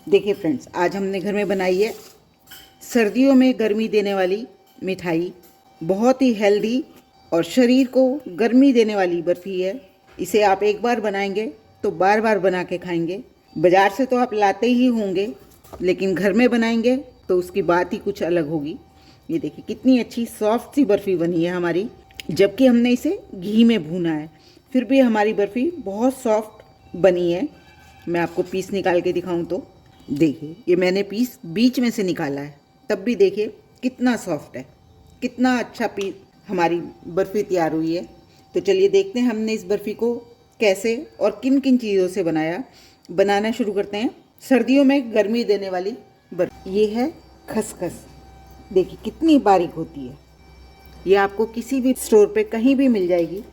देखिए फ्रेंड्स, आज हमने घर में बनाई है सर्दियों में गर्मी देने वाली मिठाई। बहुत ही हेल्दी और शरीर को गर्मी देने वाली बर्फ़ी है। इसे आप एक बार बनाएंगे तो बार बार बना के खाएंगे। बाज़ार से तो आप लाते ही होंगे, लेकिन घर में बनाएंगे तो उसकी बात ही कुछ अलग होगी। ये देखिए कितनी अच्छी सॉफ्ट सी बर्फ़ी बनी है हमारी, जबकि हमने इसे घी में भूना है, फिर भी हमारी बर्फ़ी बहुत सॉफ्ट बनी है। मैं आपको पीस निकाल के दिखाऊं तो देखिए, ये मैंने पीस बीच में से निकाला है, तब भी देखिए कितना सॉफ्ट है, कितना अच्छा पीस हमारी बर्फ़ी तैयार हुई है। तो चलिए देखते हैं हमने इस बर्फ़ी को कैसे और किन किन चीज़ों से बनाना शुरू करते हैं। सर्दियों में गर्मी देने वाली बर्फ़ी, ये है खसखस। देखिए कितनी बारीक होती है। ये आपको किसी भी स्टोर पे कहीं भी मिल जाएगी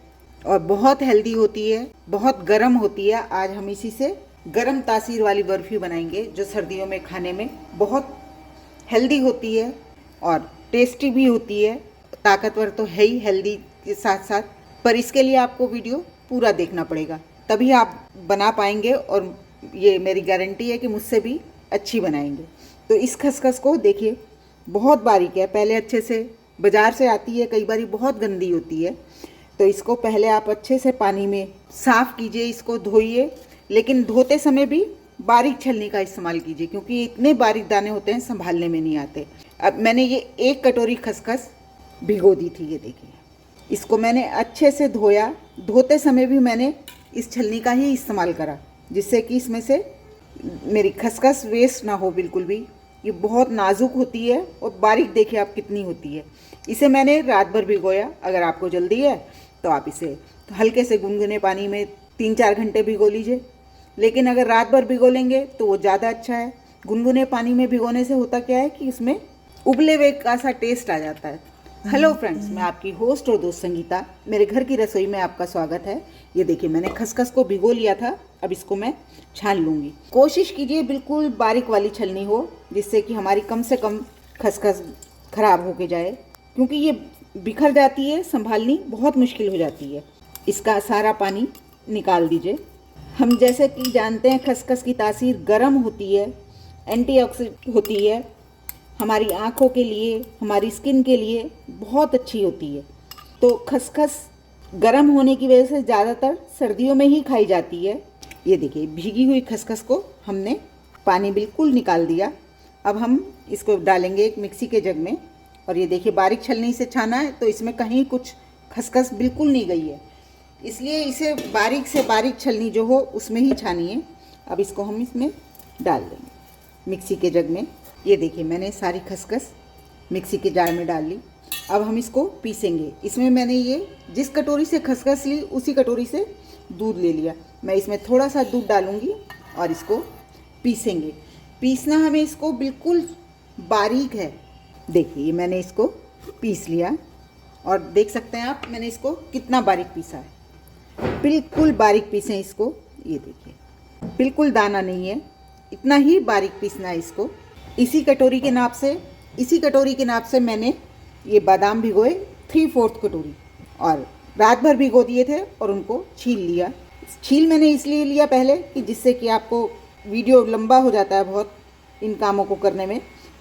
और बहुत हेल्दी होती है, बहुत गर्म होती है। आज हम इसी से गरम तासीर वाली बर्फ़ी बनाएंगे, जो सर्दियों में खाने में बहुत हेल्दी होती है और टेस्टी भी होती है। ताकतवर तो है ही हेल्दी के साथ साथ, पर इसके लिए आपको वीडियो पूरा देखना पड़ेगा, तभी आप बना पाएंगे। और ये मेरी गारंटी है कि मुझसे भी अच्छी बनाएंगे। तो इस खसखस को देखिए बहुत बारीक है। पहले अच्छे से, बाज़ार से आती है, कई बार बहुत गंदी होती है, तो इसको पहले आप अच्छे से पानी में साफ़ कीजिए, इसको धोइए, लेकिन धोते समय भी बारीक छलनी का इस्तेमाल कीजिए, क्योंकि इतने बारीक दाने होते हैं संभालने में नहीं आते। अब मैंने ये 1 कटोरी खसखस भिगो दी थी। ये देखिए, इसको मैंने अच्छे से धोया। धोते समय भी मैंने इस छलनी का ही इस्तेमाल करा, जिससे कि इसमें से मेरी खसखस वेस्ट ना हो बिल्कुल भी। ये बहुत नाजुक होती है और बारीक देखिए आप कितनी होती है। इसे मैंने रात भर भिगोया। अगर आपको जल्दी है तो आप इसे हल्के से गुनगुने पानी में 3-4 घंटे भिगो लीजिए, लेकिन अगर रात भर भिगो लेंगे तो वो ज़्यादा अच्छा है। गुनगुने पानी में भिगोने से होता क्या है कि उसमें उबले हुए का सा टेस्ट आ जाता है। हेलो फ्रेंड्स, मैं आपकी होस्ट और दोस्त संगीता। मेरे घर की रसोई में आपका स्वागत है। ये देखिए मैंने खसखस को भिगो लिया था, अब इसको मैं छान लूँगी। कोशिश कीजिए बिल्कुल बारीक वाली छलनी हो, जिससे कि हमारी कम से कम खसखस खराब होके जाए, क्योंकि ये बिखर जाती है, संभालनी बहुत मुश्किल हो जाती है। इसका सारा पानी निकाल दीजिए। हम जैसे कि जानते हैं खसखस की तासीर गर्म होती है, एंटीऑक्सीडेंट होती है, हमारी आँखों के लिए, हमारी स्किन के लिए बहुत अच्छी होती है। तो खसखस गर्म होने की वजह से ज़्यादातर सर्दियों में ही खाई जाती है। ये देखिए भीगी हुई खसखस को हमने पानी बिल्कुल निकाल दिया। अब हम इसको डालेंगे एक मिक्सी के जग में, और ये देखिए बारीक छलनी से छाना है, तो इसमें कहीं कुछ खसखस बिल्कुल नहीं गई है, इसलिए इसे बारीक से बारीक छलनी जो हो उसमें ही छानिए। अब इसको हम इसमें डाल देंगे मिक्सी के जग में। ये देखिए मैंने सारी खसखस मिक्सी के जार में डाल ली। अब हम इसको पीसेंगे। इसमें मैंने ये जिस कटोरी से खसखस ली उसी कटोरी से दूध ले लिया। मैं इसमें थोड़ा सा दूध डालूँगी और इसको पीसेंगे। पीसना हमें इसको बिल्कुल बारीक है। देखिए मैंने इसको पीस लिया, और देख सकते हैं आप मैंने इसको कितना बारीक पीसा है। बिल्कुल बारीक पीसें इसको। ये देखिए बिल्कुल दाना नहीं है, इतना ही बारीक पीसना है इसको। इसी कटोरी के नाप से मैंने ये बादाम भिगोए 3/4 कटोरी, और रात भर भिगो दिए थे और उनको छील लिया। छील मैंने इसलिए लिया पहले कि जिससे कि आपको वीडियो लंबा हो जाता है बहुत इन कामों को करने में,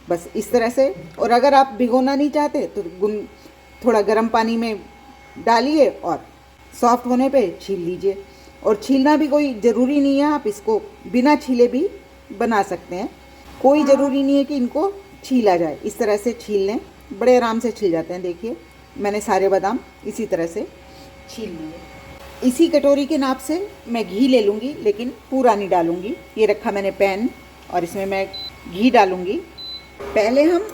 बस इस तरह से। और अगर आप भिगोना नहीं चाहते तो थोड़ा गर्म पानी में डालिए और सॉफ्ट होने पे छील लीजिए। और छीलना भी कोई ज़रूरी नहीं है, आप इसको बिना छीले भी बना सकते हैं। कोई ज़रूरी नहीं है कि इनको छीला जाए। इस तरह से छील लें, बड़े आराम से छिल जाते हैं। देखिए मैंने सारे बादाम इसी तरह से छील लिए। इसी कटोरी के नाप से मैं घी ले लूँगी, लेकिन पूरा नहीं डालूँगी। ये रखा मैंने पैन, और इसमें मैं घी डालूँगी। पहले हम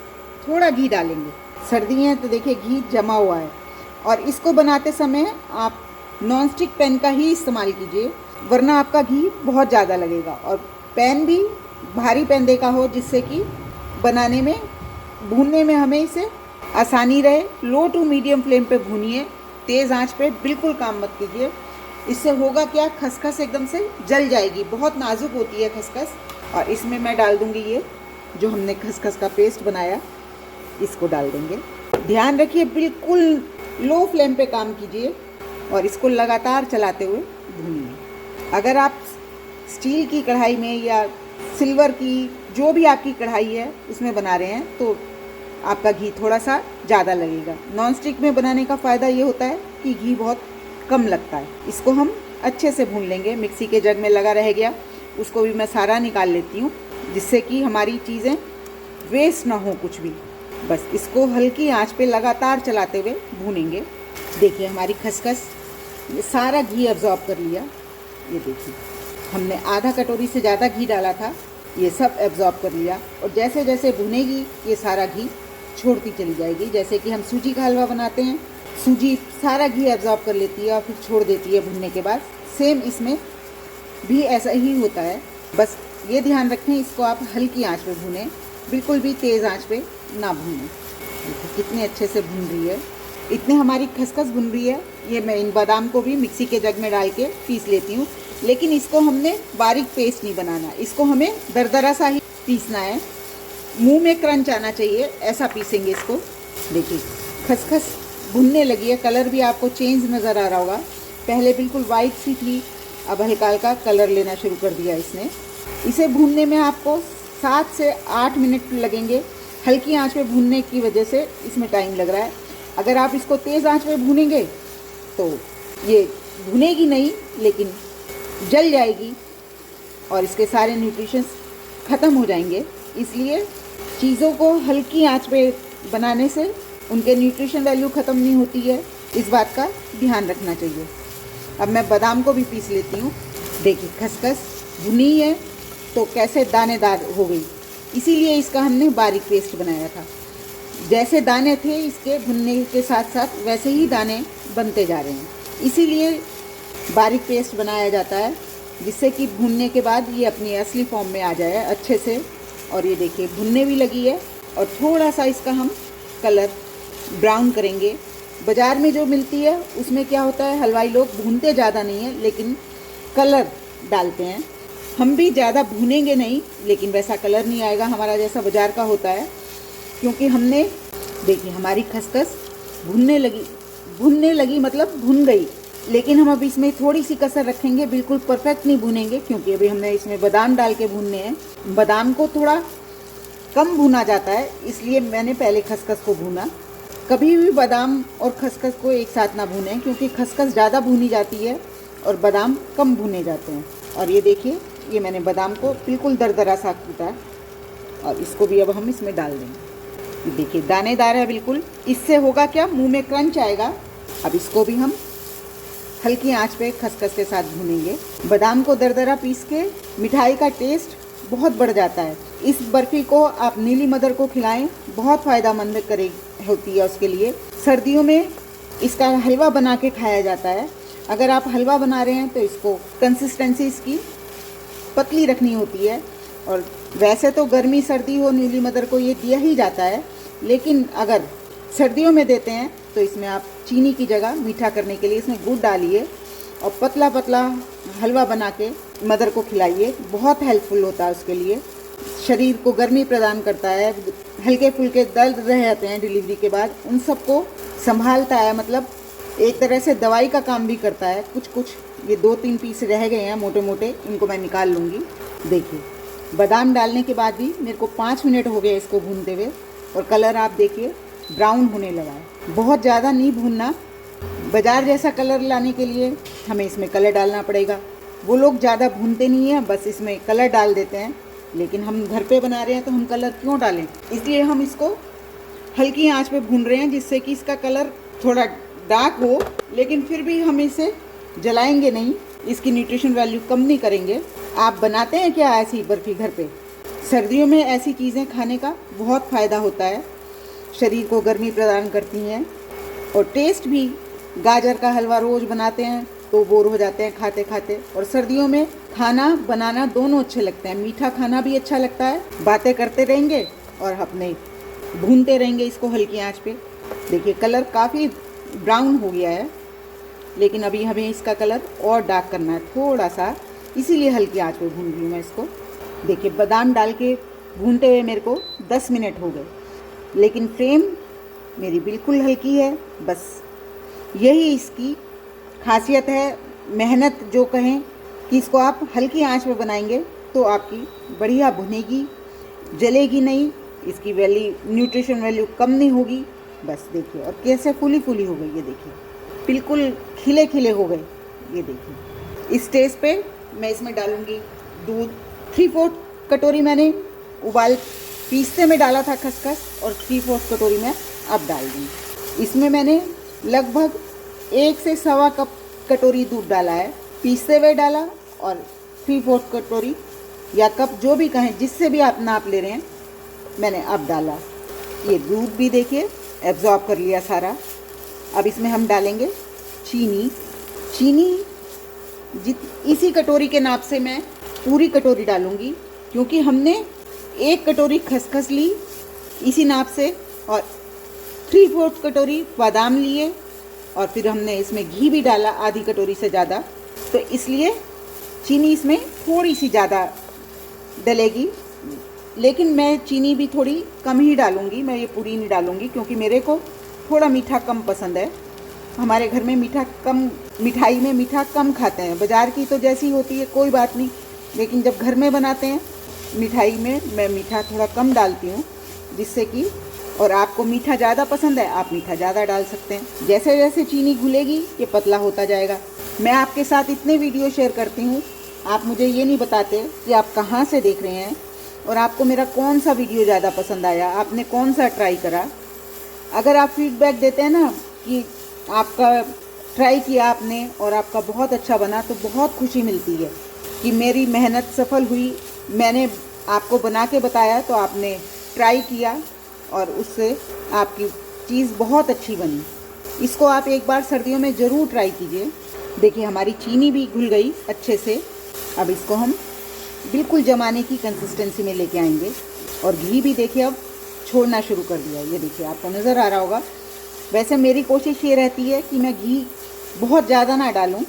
थोड़ा घी डालेंगे, सर्दी है तो देखिए घी जमा हुआ है। और इसको बनाते समय आप नॉन स्टिक पैन का ही इस्तेमाल कीजिए, वरना आपका घी बहुत ज़्यादा लगेगा। और पैन भी भारी पैन देखा हो, जिससे कि बनाने में, भूनने में हमें इसे आसानी रहे। लो टू मीडियम फ्लेम पे भूनिए, तेज़ आंच पे बिल्कुल काम मत कीजिए। इससे होगा क्या, खसखस एकदम से जल जाएगी, बहुत नाजुक होती है खसखस। और इसमें मैं डाल दूँगी ये जो हमने खसखस का पेस्ट बनाया, इसको डाल देंगे। ध्यान रखिए बिल्कुल लो फ्लेम पे काम कीजिए और इसको लगातार चलाते हुए भूनिए। अगर आप स्टील की कढ़ाई में या सिल्वर की जो भी आपकी कढ़ाई है उसमें बना रहे हैं तो आपका घी थोड़ा सा ज़्यादा लगेगा। नॉन स्टिक में बनाने का फ़ायदा ये होता है कि घी बहुत कम लगता है। इसको हम अच्छे से भून लेंगे। मिक्सी के जग में लगा रह गया उसको भी मैं सारा निकाल लेती हूँ, जिससे कि हमारी चीज़ें वेस्ट ना हो कुछ भी। बस इसको हल्की आंच पे लगातार चलाते हुए भूनेंगे। देखिए हमारी खसखस ये सारा घी अब्जॉर्ब कर लिया। ये देखिए हमने आधा कटोरी से ज़्यादा घी डाला था, ये सब एब्जॉर्ब कर लिया। और जैसे जैसे भुनेगी ये सारा घी छोड़ती चली जाएगी। जैसे कि हम सूजी का हलवा बनाते हैं, सूजी सारा घी एब्जॉर्ब कर लेती है और फिर छोड़ देती है भुनने के बाद, सेम इसमें भी ऐसा ही होता है। बस ये ध्यान रखें इसको आप हल्की आंच पे भुनें, बिल्कुल भी तेज़ आंच पे ना भुनें। देखिए कितने अच्छे से भुन रही है। इतने हमारी खसखस भुन रही है। ये मैं इन बादाम को भी मिक्सी के जग में डाल के पीस लेती हूँ, लेकिन इसको हमने बारीक पेस्ट नहीं बनाना, इसको हमें दरदरा सा ही पीसना है। मुंह में क्रंच आना चाहिए, ऐसा पीसेंगे इसको। देखिए खसखस भुनने लगी है, कलर भी आपको चेंज नज़र आ रहा होगा। पहले बिल्कुल वाइट सी थी, अब हल्का हल्का कलर लेना शुरू कर दिया इसने। इसे भूनने में आपको 7 से 8 मिनट लगेंगे। हल्की आंच पे भूनने की वजह से इसमें टाइम लग रहा है। अगर आप इसको तेज़ आंच पे भूनेंगे तो ये भुनेगी नहीं, लेकिन जल जाएगी और इसके सारे न्यूट्रिशंस ख़त्म हो जाएंगे। इसलिए चीज़ों को हल्की आंच पे बनाने से उनके न्यूट्रिशन वैल्यू ख़त्म नहीं होती है, इस बात का ध्यान रखना चाहिए। अब मैं बादाम को भी पीस लेती हूँ। देखिए खसखस भुनी है तो कैसे दानेदार हो गई, इसीलिए इसका हमने बारीक पेस्ट बनाया था। जैसे दाने थे इसके भुनने के साथ साथ वैसे ही दाने बनते जा रहे हैं, इसीलिए बारीक पेस्ट बनाया जाता है, जिससे कि भुनने के बाद ये अपनी असली फॉर्म में आ जाए अच्छे से। और ये देखिए भुनने भी लगी है और थोड़ा सा इसका हम कलर ब्राउन करेंगे। बाज़ार में जो मिलती है उसमें क्या होता है, हलवाई लोग भूनते ज़्यादा नहीं है लेकिन कलर डालते हैं। हम भी ज़्यादा भूनेंगे नहीं, लेकिन वैसा कलर नहीं आएगा हमारा जैसा बाज़ार का होता है, क्योंकि हमने देखिए हमारी खसखस भुनने लगी मतलब भुन गई। लेकिन हम अब इसमें थोड़ी सी कसर रखेंगे, बिल्कुल परफेक्ट नहीं भुनेंगे, क्योंकि अभी हमने इसमें बादाम डाल के भूनने हैं। बादाम को थोड़ा कम भुना जाता है, इसलिए मैंने पहले खसखस को भूना। कभी भी बादाम और खसखस को एक साथ ना भूनें, क्योंकि खसखस ज़्यादा भुनी जाती है और बादाम कम भुने जाते हैं। और ये देखिए ये मैंने बादाम को बिल्कुल दरदरा सा कूटा है और इसको भी अब हम इसमें डाल देंगे। ये देखिए दानेदार है बिल्कुल। इससे होगा क्या, मुंह में क्रंच आएगा। अब इसको भी हम हल्की आंच पे खसखस के साथ भूनेंगे। बादाम को दरदरा पीस के मिठाई का टेस्ट बहुत बढ़ जाता है। इस बर्फ़ी को आप नीली मदर को खिलाएं, बहुत फ़ायदेमंद होती है उसके लिए। सर्दियों में इसका हलवा बना के खाया जाता है। अगर आप हलवा बना रहे हैं तो इसको कंसिस्टेंसी इसकी पतली रखनी होती है। और वैसे तो गर्मी सर्दी हो नीली मदर को ये दिया ही जाता है, लेकिन अगर सर्दियों में देते हैं तो इसमें आप चीनी की जगह मीठा करने के लिए इसमें गुड़ डालिए और पतला पतला हलवा बना के मदर को खिलाइए। बहुत हेल्पफुल होता है उसके लिए, शरीर को गर्मी प्रदान करता है। हल्के फुल्के दर्द रह जाते हैं डिलीवरी के बाद, उन सबको संभालता है। मतलब एक तरह से दवाई का काम भी करता है। कुछ ये 2-3 पीस रह गए हैं मोटे मोटे, इनको मैं निकाल लूँगी। देखिए बादाम डालने के बाद भी मेरे को 5 मिनट हो गए इसको भूनते हुए, और कलर आप देखिए ब्राउन होने लगा है। बहुत ज़्यादा नहीं भूनना, बाज़ार जैसा कलर लाने के लिए हमें इसमें कलर डालना पड़ेगा। वो लोग ज़्यादा भूनते नहीं हैं, बस इसमें कलर डाल देते हैं। लेकिन हम घर पे बना रहे हैं तो हम कलर क्यों डालें, इसलिए हम इसको हल्की आंच पे भून रहे हैं, जिससे कि इसका कलर थोड़ा डार्क हो, लेकिन फिर भी हम इसे जलाएंगे नहीं, इसकी न्यूट्रिशन वैल्यू कम नहीं करेंगे। आप बनाते हैं क्या ऐसी बर्फ़ी घर पे? सर्दियों में ऐसी चीज़ें खाने का बहुत फ़ायदा होता है, शरीर को गर्मी प्रदान करती हैं। और टेस्ट भी, गाजर का हलवा रोज़ बनाते हैं तो बोर हो जाते हैं खाते खाते। और सर्दियों में खाना बनाना दोनों अच्छे लगते हैं, मीठा खाना भी अच्छा लगता है। बातें करते रहेंगे और अपने भूनते रहेंगे इसको हल्की आंच पे। देखिए कलर काफ़ी ब्राउन हो गया है, लेकिन अभी हमें इसका कलर और डार्क करना है थोड़ा सा, इसीलिए हल्की आंच पे भून रही हूँ मैं इसको। देखिए बादाम डाल के भूनते हुए मेरे को 10 मिनट हो गए, लेकिन फ्लेम मेरी बिल्कुल हल्की है। बस यही इसकी खासियत है। मेहनत जो कहें कि इसको आप हल्की आंच पे बनाएंगे तो आपकी बढ़िया भुनेगी, जलेगी नहीं, इसकी न्यूट्रिशन वैल्यू कम नहीं होगी। बस देखिए, और कैसे फूली फूली हो गई, ये देखिए, बिल्कुल खिले खिले हो गए, ये देखिए। इस स्टेज पे मैं इसमें डालूँगी दूध। 3/4 कटोरी मैंने उबाल पीसते में डाला था खसखस, और 3/4 कटोरी में अब डाल दूँगी। इसमें मैंने लगभग 1 से सवा कप कटोरी दूध डाला है, पीसते हुए डाला, और 3/4 कटोरी या कप जो भी कहें, जिससे भी आप नाप ले रहे हैं, मैंने अब डाला। ये दूध भी देखिए एब्जॉर्ब कर लिया सारा। अब इसमें हम डालेंगे चीनी इसी कटोरी के नाप से मैं पूरी कटोरी डालूंगी, क्योंकि हमने 1 कटोरी खसखस ली इसी नाप से, और 3/4 कटोरी बादाम लिए, और फिर हमने इसमें घी भी डाला आधी कटोरी से ज़्यादा, तो इसलिए चीनी इसमें थोड़ी सी ज़्यादा डलेगी। लेकिन मैं चीनी भी थोड़ी कम ही डालूंगी, मैं ये पूरी नहीं डालूंगी, क्योंकि मेरे को थोड़ा मीठा कम पसंद है। हमारे घर में मिठाई में मीठा कम खाते हैं। बाज़ार की तो जैसी होती है कोई बात नहीं, लेकिन जब घर में बनाते हैं मिठाई में मैं मीठा थोड़ा कम डालती हूँ, जिससे कि, और आपको मीठा ज़्यादा पसंद है, आप मीठा ज़्यादा डाल सकते हैं। जैसे जैसे चीनी घुलेगी ये पतला होता जाएगा। मैं आपके साथ इतने वीडियो शेयर करती हूँ, आप मुझे ये नहीं बताते कि आप कहाँ से देख रहे हैं, और आपको मेरा कौन सा वीडियो ज़्यादा पसंद आया, आपने कौन सा ट्राई करा। अगर आप फीडबैक देते हैं ना कि आपका ट्राई किया आपने और आपका बहुत अच्छा बना, तो बहुत खुशी मिलती है कि मेरी मेहनत सफल हुई। मैंने आपको बना के बताया तो आपने ट्राई किया, और उससे आपकी चीज़ बहुत अच्छी बनी। इसको आप एक बार सर्दियों में ज़रूर ट्राई कीजिए। देखिए हमारी चीनी भी घुल गई अच्छे से। अब इसको हम बिल्कुल जमाने की कंसिस्टेंसी में लेके आएंगे, और घी भी देखिए अब छोड़ना शुरू कर दिया। ये देखिए आपको नज़र आ रहा होगा। वैसे मेरी कोशिश ये रहती है कि मैं घी बहुत ज़्यादा ना डालूं,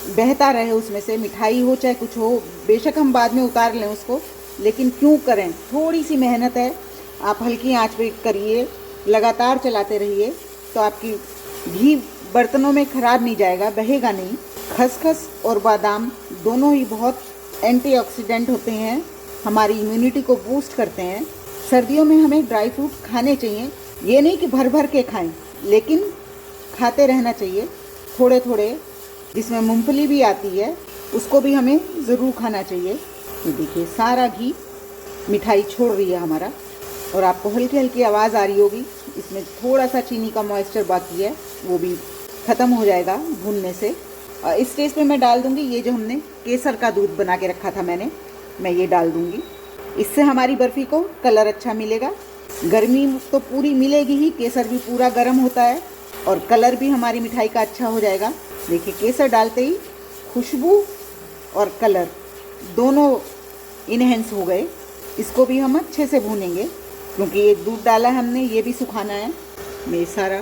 बहता रहे उसमें से, मिठाई हो चाहे कुछ हो, बेशक हम बाद में उतार लें उसको, लेकिन क्यों करें, थोड़ी सी मेहनत है। आप हल्की आंच पे करिए, लगातार चलाते रहिए, तो आपकी घी बर्तनों में ख़राब नहीं जाएगा, बहेगा नहीं। खसखस और बादाम दोनों ही बहुत एंटीऑक्सीडेंट होते हैं, हमारी इम्यूनिटी को बूस्ट करते हैं। सर्दियों में हमें ड्राई फ्रूट खाने चाहिए, ये नहीं कि भर भर के खाएं, लेकिन खाते रहना चाहिए थोड़े थोड़े। जिसमें मूंगफली भी आती है उसको भी हमें ज़रूर खाना चाहिए। ये देखिए सारा घी मिठाई छोड़ रही है हमारा, और आपको हल्की हल्की आवाज़ आ रही होगी। इसमें थोड़ा सा चीनी का मॉइस्चर बाकी है, वो भी ख़त्म हो जाएगा भूनने से। और इस स्टेज पे मैं डाल दूँगी ये जो हमने केसर का दूध बना के रखा था मैं ये डाल दूँगी। इससे हमारी बर्फ़ी को कलर अच्छा मिलेगा। गर्मी तो पूरी मिलेगी ही, केसर भी पूरा गर्म होता है, और कलर भी हमारी मिठाई का अच्छा हो जाएगा। देखिए केसर डालते ही खुशबू और कलर दोनों इनहेंस हो गए। इसको भी हम अच्छे से भूनेंगे, क्योंकि ये दूध डाला है हमने, ये भी सुखाना है। मैं सारा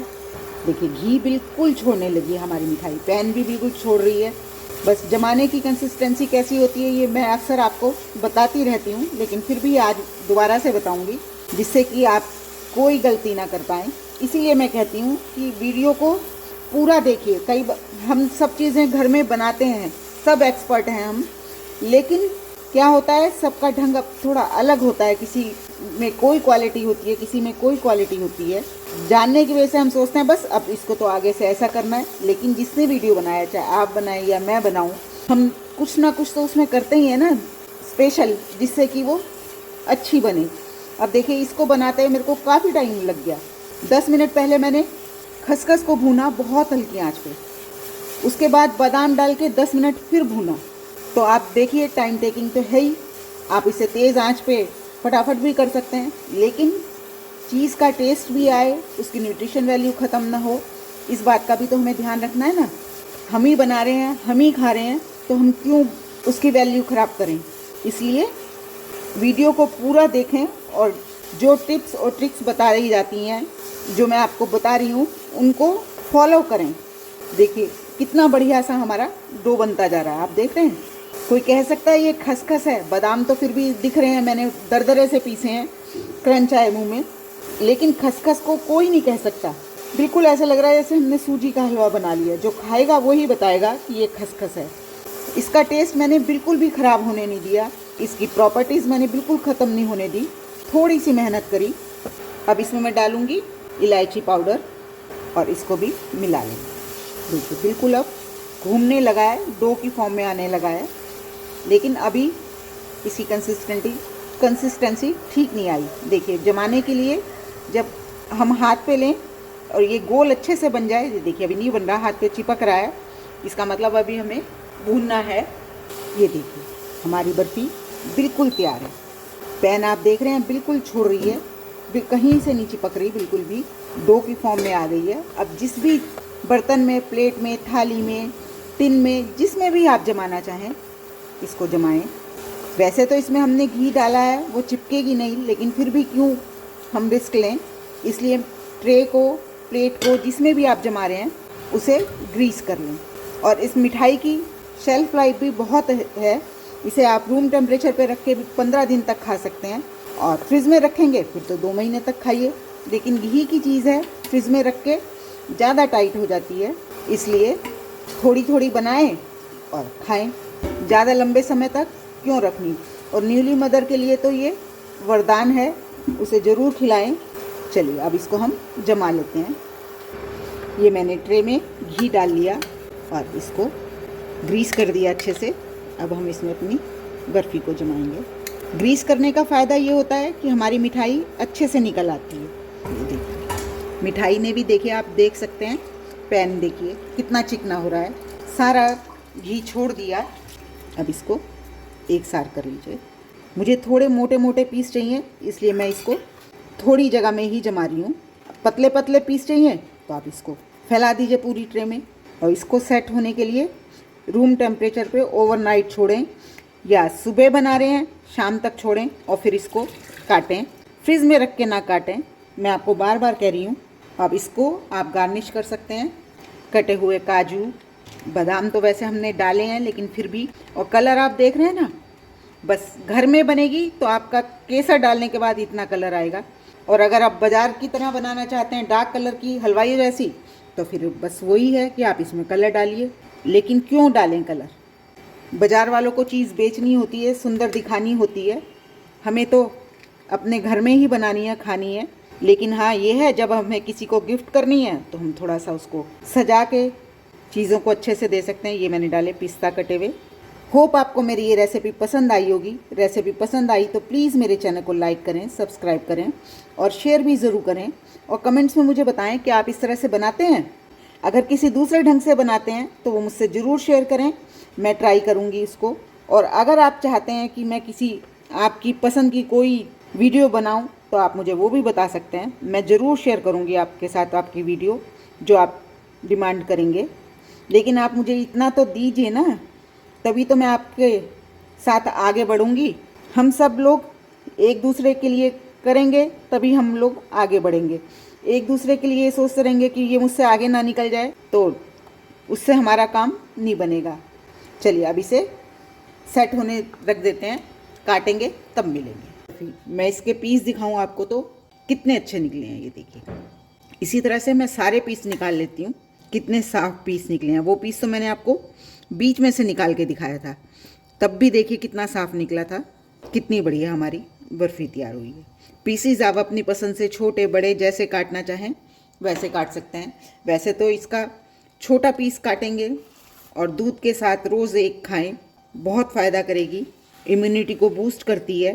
देखिए घी बिल्कुल छोड़ने लगी है हमारी मिठाई, पैन भी बिल्कुल छोड़ रही है। बस जमाने की कंसिस्टेंसी कैसी होती है ये मैं अक्सर आपको बताती रहती हूँ, लेकिन फिर भी आज दोबारा से बताऊँगी, जिससे कि आप कोई गलती ना कर पाएँ। इसीलिए मैं कहती हूँ कि वीडियो को पूरा देखिए। हम सब चीज़ें घर में बनाते हैं, सब एक्सपर्ट हैं हम, लेकिन क्या होता है सबका ढंग अब थोड़ा अलग होता है। किसी में कोई क्वालिटी होती है, किसी में कोई क्वालिटी होती है। जानने की वजह से हम सोचते हैं बस अब इसको तो आगे से ऐसा करना है, लेकिन जिसने वीडियो बनाया, चाहे आप बनाए या मैं बनाऊं, हम कुछ ना कुछ तो उसमें करते ही हैं ना स्पेशल, जिससे कि वो अच्छी बने। अब देखिए इसको बनाते हुए मेरे को काफ़ी टाइम लग गया। 10 मिनट पहले मैंने खसखस को भूना बहुत हल्की आंच पे, उसके बाद बादाम डाल के 10 मिनट फिर भूना। तो आप देखिए टाइम टेकिंग तो है ही। आप इसे तेज़ आंच पे फटाफट भी कर सकते हैं, लेकिन चीज़ का टेस्ट भी आए, उसकी न्यूट्रिशन वैल्यू ख़त्म ना हो, इस बात का भी तो हमें ध्यान रखना है ना। हम ही बना रहे हैं, हम ही खा रहे हैं, तो हम क्यों उसकी वैल्यू ख़राब करें। इसलिए वीडियो को पूरा देखें, और जो टिप्स और ट्रिक्स बता रही जाती हैं, जो मैं आपको बता रही हूँ, उनको फॉलो करें। देखिए कितना बढ़िया सा हमारा डो बनता जा रहा है, आप देख रहे हैं। कोई कह सकता है ये खसखस है, बादाम तो फिर भी दिख रहे हैं, मैंने दरदरे से पीसे हैं, क्रंच आए मुँह में, लेकिन खसखस को कोई नहीं कह सकता। बिल्कुल ऐसा लग रहा है जैसे हमने सूजी का हलवा बना लिया। जो खाएगा वही बताएगा कि ये खसखस है। इसका टेस्ट मैंने बिल्कुल भी ख़राब होने नहीं दिया। इसकी प्रॉपर्टीज़ मैंने बिल्कुल ख़त्म नहीं होने दी, थोड़ी सी मेहनत करी। अब इसमें मैं डालूँगी इलायची पाउडर और इसको भी मिला लेंगे। देखिए बिल्कुल अब घूमने लगा है, डो की फॉर्म में आने लगा है, लेकिन अभी इसकी कंसिस्टेंसी ठीक नहीं आई। देखिए जमाने के लिए जब हम हाथ पे लें और ये गोल अच्छे से बन जाए, देखिए अभी नहीं बन रहा, हाथ पे चिपक रहा है, इसका मतलब अभी हमें भूनना है। ये देखिए हमारी बर्फ़ी बिल्कुल तैयार है। पैन आप देख रहे हैं बिल्कुल छोड़ रही है, कहीं से नहीं चिपक रही, बिल्कुल भी डो की फॉर्म में आ गई है। अब जिस भी बर्तन में, प्लेट में, थाली में, टिन में, जिसमें भी आप जमाना चाहें इसको जमाएं। वैसे तो इसमें हमने घी डाला है, वो चिपकेगी नहीं, लेकिन फिर भी क्यों हम रिस्क लें, इसलिए ट्रे को, प्लेट को, जिसमें भी आप जमा रहे हैं उसे ग्रीस कर लें। और इस मिठाई की शेल्फ लाइफ भी बहुत है, इसे आप रूम टेम्परेचर पे रख के 15 दिन तक खा सकते हैं, और फ्रिज में रखेंगे फिर तो 2 महीने तक खाइए। लेकिन घी की चीज़ है, फ्रिज में रख के ज़्यादा टाइट हो जाती है, इसलिए थोड़ी थोड़ी बनाएं और खाएं। ज़्यादा लंबे समय तक क्यों रखनी, और न्यूली मदर के लिए तो ये वरदान है, उसे ज़रूर खिलाएं। चलिए अब इसको हम जमा लेते हैं। ये मैंने ट्रे में घी डाल लिया और इसको ग्रीस कर दिया अच्छे से। अब हम इसमें अपनी बर्फ़ी को जमाएंगे। ग्रीस करने का फ़ायदा ये होता है कि हमारी मिठाई अच्छे से निकल आती है। ये देखिए मिठाई ने भी, देखिए आप देख सकते हैं, पैन देखिए कितना चिकना हो रहा है, सारा घी छोड़ दिया। अब इसको एक सार कर लीजिए। मुझे थोड़े मोटे मोटे पीस चाहिए, इसलिए मैं इसको थोड़ी जगह में ही जमा रही हूँ। पतले पतले पीस चाहिए तो आप इसको फैला दीजिए पूरी ट्रे में, और इसको सेट होने के लिए रूम टेम्परेचर पे ओवरनाइट छोड़ें, या सुबह बना रहे हैं शाम तक छोड़ें और फिर इसको काटें। फ्रिज में रख के ना काटें, मैं आपको बार बार कह रही हूँ। अब इसको आप गार्निश कर सकते हैं, कटे हुए काजू, बादाम तो वैसे हमने डाले हैं लेकिन फिर भी, और कलर आप देख रहे हैं ना, बस घर में बनेगी तो आपका केसर डालने के बाद इतना कलर आएगा, और अगर आप बाज़ार की तरह बनाना चाहते हैं डार्क कलर की हलवाई जैसी, तो फिर बस वही है कि आप इसमें कलर डालिए। लेकिन क्यों डालें कलर, बाज़ार वालों को चीज़ बेचनी होती है, सुंदर दिखानी होती है, हमें तो अपने घर में ही बनानी है, खानी है। लेकिन हाँ ये है, जब हमें किसी को गिफ्ट करनी है तो हम थोड़ा सा उसको सजा के चीज़ों को अच्छे से दे सकते हैं। ये मैंने डाले पिस्ता कटे हुए। होप आपको मेरी ये रेसिपी पसंद आई होगी। रेसिपी पसंद आई तो प्लीज़ मेरे चैनल को लाइक करें, सब्सक्राइब करें और शेयर भी ज़रूर करें, और कमेंट्स में मुझे बताएं कि आप इस तरह से बनाते हैं। अगर किसी दूसरे ढंग से बनाते हैं तो वो मुझसे ज़रूर शेयर करें, मैं ट्राई करूँगी इसको। और अगर आप चाहते हैं कि मैं किसी आपकी पसंद की कोई वीडियो बनाऊँ तो आप मुझे वो भी बता सकते हैं, मैं ज़रूर शेयर करूँगी आपके साथ आपकी वीडियो जो आप डिमांड करेंगे। लेकिन आप मुझे इतना तो दीजिए ना, तभी तो मैं आपके साथ आगे बढ़ूँगी। हम सब लोग एक दूसरे के लिए करेंगे तभी हम लोग आगे बढ़ेंगे। एक दूसरे के लिए सोचते रहेंगे कि ये मुझसे आगे ना निकल जाए तो उससे हमारा काम नहीं बनेगा। चलिए अब इसे सेट होने रख देते हैं, काटेंगे तब मिलेंगे। मैं इसके पीस दिखाऊं आपको तो कितने अच्छे निकले हैं, ये देखिए। इसी तरह से मैं सारे पीस निकाल लेती हूँ, कितने साफ पीस निकले हैं। वो पीस तो मैंने आपको बीच में से निकाल के दिखाया था, तब भी देखिए कितना साफ निकला था। कितनी बढ़िया हमारी बर्फ़ी तैयार हुई है। पीसीज आप अपनी पसंद से छोटे बड़े जैसे काटना चाहें वैसे काट सकते हैं। वैसे तो इसका छोटा पीस काटेंगे और दूध के साथ रोज़ एक खाएं, बहुत फ़ायदा करेगी, इम्यूनिटी को बूस्ट करती है।